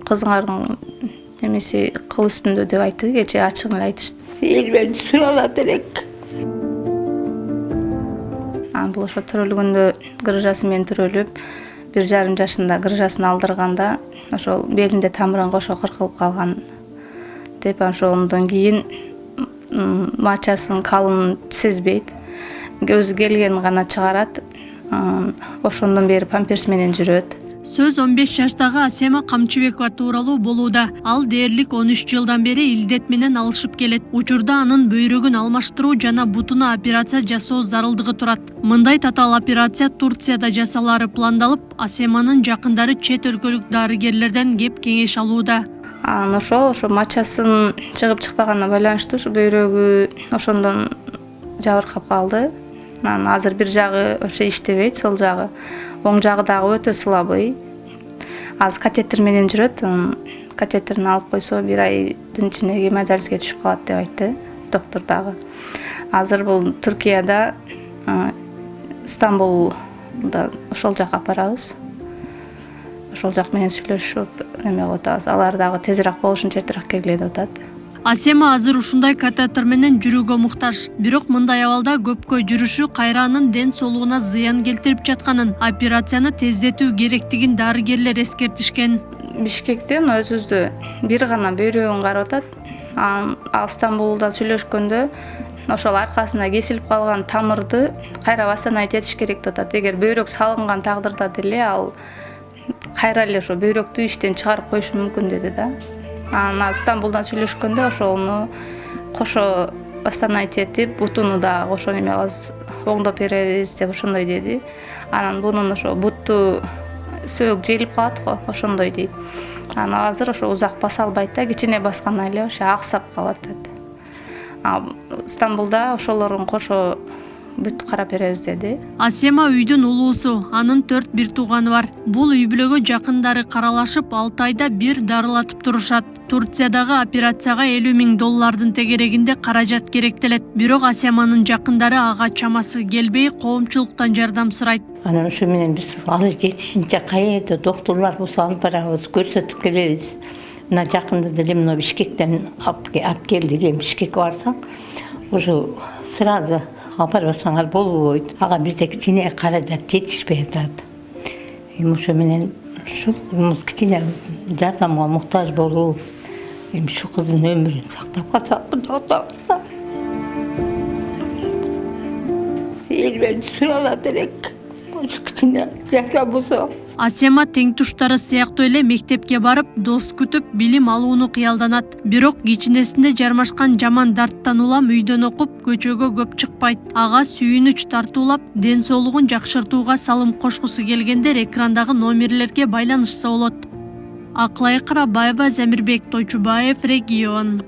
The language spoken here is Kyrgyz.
кызыңардын немеси кыл үстүндө деп айтты, кечээ ачыгын эле айтышты. Элбен суралат элек. Бул ошо төрөлгөндө грыжасы менен төрөлүп, 1,5 жашында грыжасын алдырганда ошол белинде тамырын кошо кыркылып калган деп, ошондон кийин мачасын калын сезбейт. Өзү келген гана чыгарат. Ошондон бери памперс менен жүрөт. Сөз 15 жаштагы Асема Камчыбекова тууралуу болууда. Ал дээрлик 13 жылдан бери илдет менен алышып келет. Учурда анын бөйрөгүн алмаштыруу жана бутуна операция жасоо зарылдыгы турат. Мындай татаал операция Турцияда жасалары пландалып, Асеманын жакындары чет өлкөлүк дарыгерлерден кеп кеңеш алууда. Ошо мачасын чыгып чыкпаганына байланыштуу ушу бөйрөгү ошондон жабыркап калды. Азыр бир жагы вообще иштебейт, сол жагы. Оң жагы дагы өтө слабый. Азыр катетер менен жүрөт. Катетерин алып койсо 1 айдын ичинде гемодиализге түшүп калат деп айтты доктор дагы. Азыр бул Түркияда, Стамбулда ошол жака апарабыз. Ошол жак менен сүйлөшүп эме кылып атабыз. Алар дагы тезирээк болушун чертирээк келгиле деп атат. Асема азыр ушундай катетер менен жүрүүгө муктаж. Бирок мындай абалда көпкө жүрүшү кайранын ден соолугуна зыян келтирип жатканын, операцияны тездетүү керектигин дарыгерлер эскертишкен. Бишкектен өзүбүздү бир гана бөйрөгүн карап атат. Ал Стамбулда сүйлөшкөндө ошол аркасында кесилип калган тамырды кайра восстановить этиш керек деп атат. Эгер бөйрөк салынган тагдырда деле ал кайра эле ошо бөйрөктү иштен чыгарып коюшу мүмкүн деди да. Стамбулдан сүйлөшкөндө ошону кошо восстановить этип, бутуну да кошо неме кылабыз, оңдоп беребиз деп ошондой деди. Анан бунун ошо бутту сөөк желип калат го, ошондой дейт. Азыр ошо узак баса албайт да, кичине басканда эле ошо аксап калат дейт. Стамбулда ошолорун кошо бүт карап беребиз деди. Асема үйдүн улуусу, анын 4 бир тууганы бар. Бул үй бүлөгө жакындары каралашып, 6 айда бир дарылатып турушат. Турциядагы операцияга $50,000 тегерегинде каражат керектелет. Бирок Асеманын жакындары ага чамасы келбей, коомчулуктан жардам сурайт. Анан ошо менен биз алы жетишинче каерде докторлор болсо алып барабыз, көрсөтүп келебиз. Мына жакында деле мына Бишкектен алып келдик, Бишкекке барсак, ошо сразу апарбасаңар болбойт. Ага бизде кичине каражат жетишпей атат. Ошо менен ушу кичине жардамга муктаж болуп, ушу кыздын өмүрүн сактап калсак, Элбен суралат элек. Ушу кичине жардам болсо. Асема тең туштары сыяктуу эле мектепке барып, дос күтүп, билим алууну кыялданат. Бирок кичинесинде жармашкан жаман дарттан улам үйдөн окуп, көчөгө көп чыкпайт. Ага сүйүнүч тартуулап, ден соолугун жакшыртууга салым кошкусу келгендер экрандагы номерлерге байланышса болот. Аклай Карабаева, Замирбек Тойчубаев, Регион.